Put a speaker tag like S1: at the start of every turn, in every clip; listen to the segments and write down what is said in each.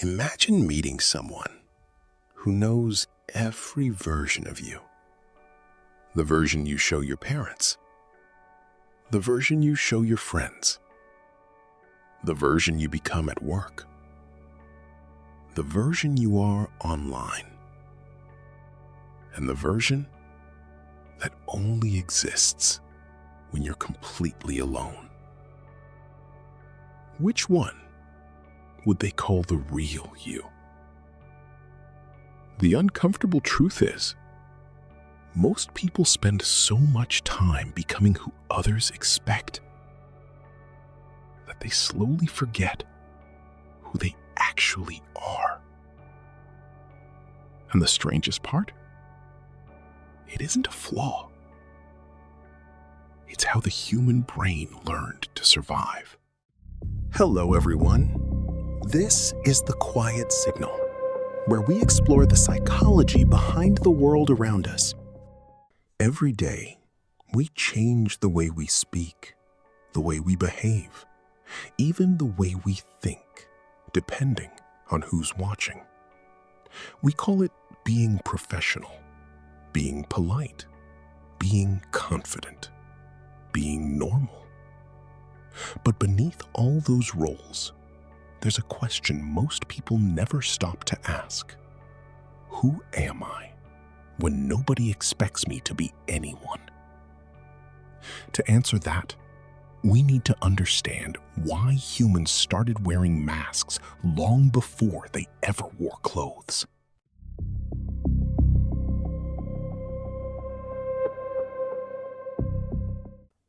S1: Imagine meeting someone who knows every version of you. The version you show your parents. The version you show your friends. The version you become at work. The version you are online. And the version that only exists when you're completely alone. Which one would they call the real you? The uncomfortable truth is, most people spend so much time becoming who others expect that they slowly forget who they actually are. And the strangest part? It isn't a flaw. It's how the human brain learned to survive. Hello, everyone. This is The Quiet Signal, where we explore the psychology behind the world around us. Every day, we change the way we speak, the way we behave, even the way we think, depending on who's watching. We call it being professional, being polite, being confident, being normal. But beneath all those roles, there's a question most people never stop to ask. Who am I when nobody expects me to be anyone? To answer that, we need to understand why humans started wearing masks long before they ever wore clothes.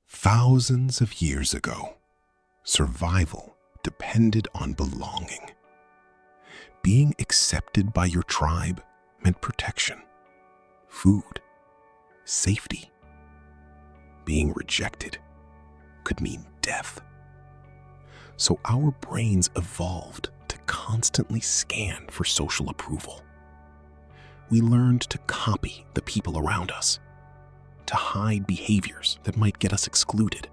S1: Thousands of years ago, survival depended on belonging. Being accepted by your tribe meant protection, food, safety. Being rejected could mean death. So our brains evolved to constantly scan for social approval. We learned to copy the people around us, to hide behaviors that might get us excluded,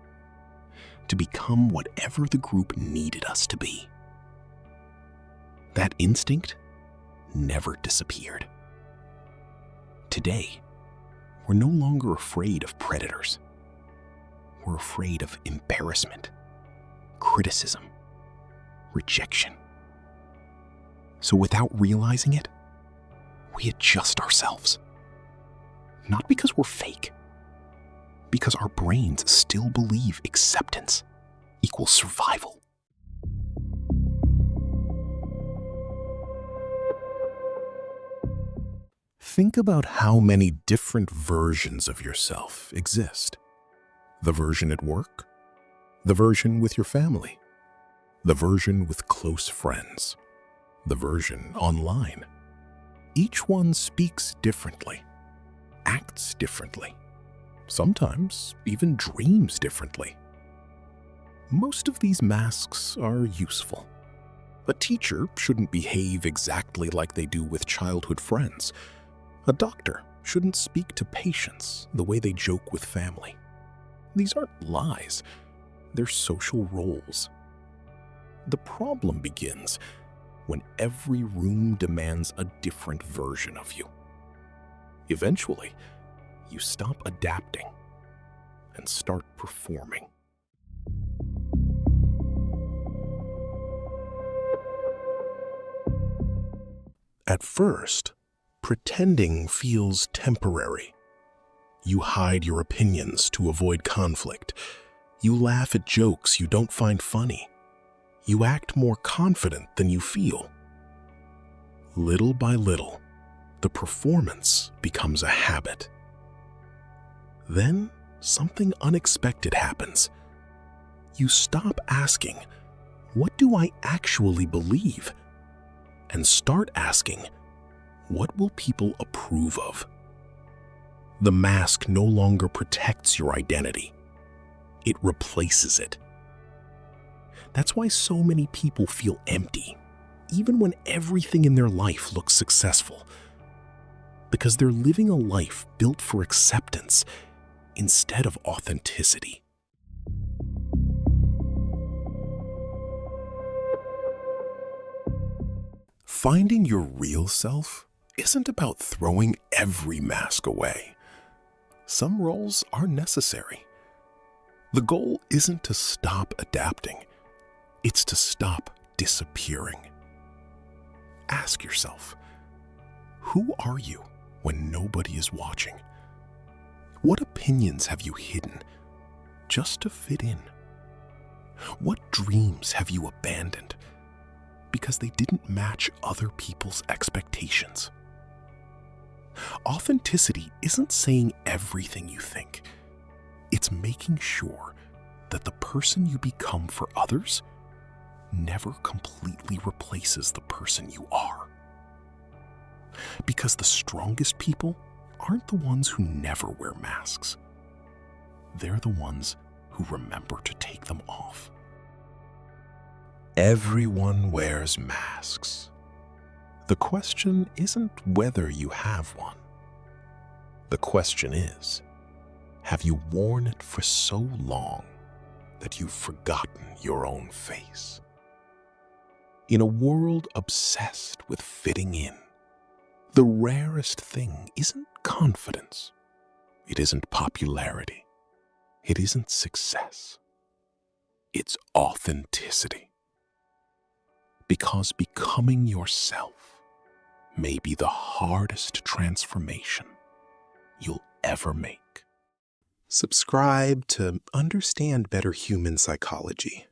S1: to become whatever the group needed us to be. That instinct never disappeared. Today, we're no longer afraid of predators. We're afraid of embarrassment, criticism, rejection. So without realizing it, we adjust ourselves. Not because we're fake, because our brains still believe acceptance equals survival. Think about how many different versions of yourself exist. The version at work, the version with your family, the version with close friends, the version online. Each one speaks differently, acts differently, sometimes even dreams differently. Most of these masks are useful. A teacher shouldn't behave exactly like they do with childhood friends. A doctor shouldn't speak to patients the way they joke with family. These aren't lies, they're social roles. The problem begins when every room demands a different version of you. Eventually, you stop adapting and start performing. At first, pretending feels temporary. You hide your opinions to avoid conflict. You laugh at jokes you don't find funny. You act more confident than you feel. Little by little, the performance becomes a habit. Then something unexpected happens. You stop asking, "What do I actually believe?" and start asking, "What will people approve of?" The mask no longer protects your identity. It replaces it. That's why so many people feel empty, even when everything in their life looks successful. Because they're living a life built for acceptance instead of authenticity. Finding your real self isn't about throwing every mask away. Some roles are necessary. The goal isn't to stop adapting, it's to stop disappearing. Ask yourself, who are you when nobody is watching? What opinions have you hidden just to fit in? What dreams have you abandoned because they didn't match other people's expectations? Authenticity isn't saying everything you think. It's making sure that the person you become for others never completely replaces the person you are. Because the strongest people aren't the ones who never wear masks. They're the ones who remember to take them off. Everyone wears masks. The question isn't whether you have one. The question is, have you worn it for so long that you've forgotten your own face? In a world obsessed with fitting in, the rarest thing isn't confidence. It isn't popularity. It isn't success. It's authenticity. Because becoming yourself may be the hardest transformation you'll ever make. Subscribe to understand better human psychology.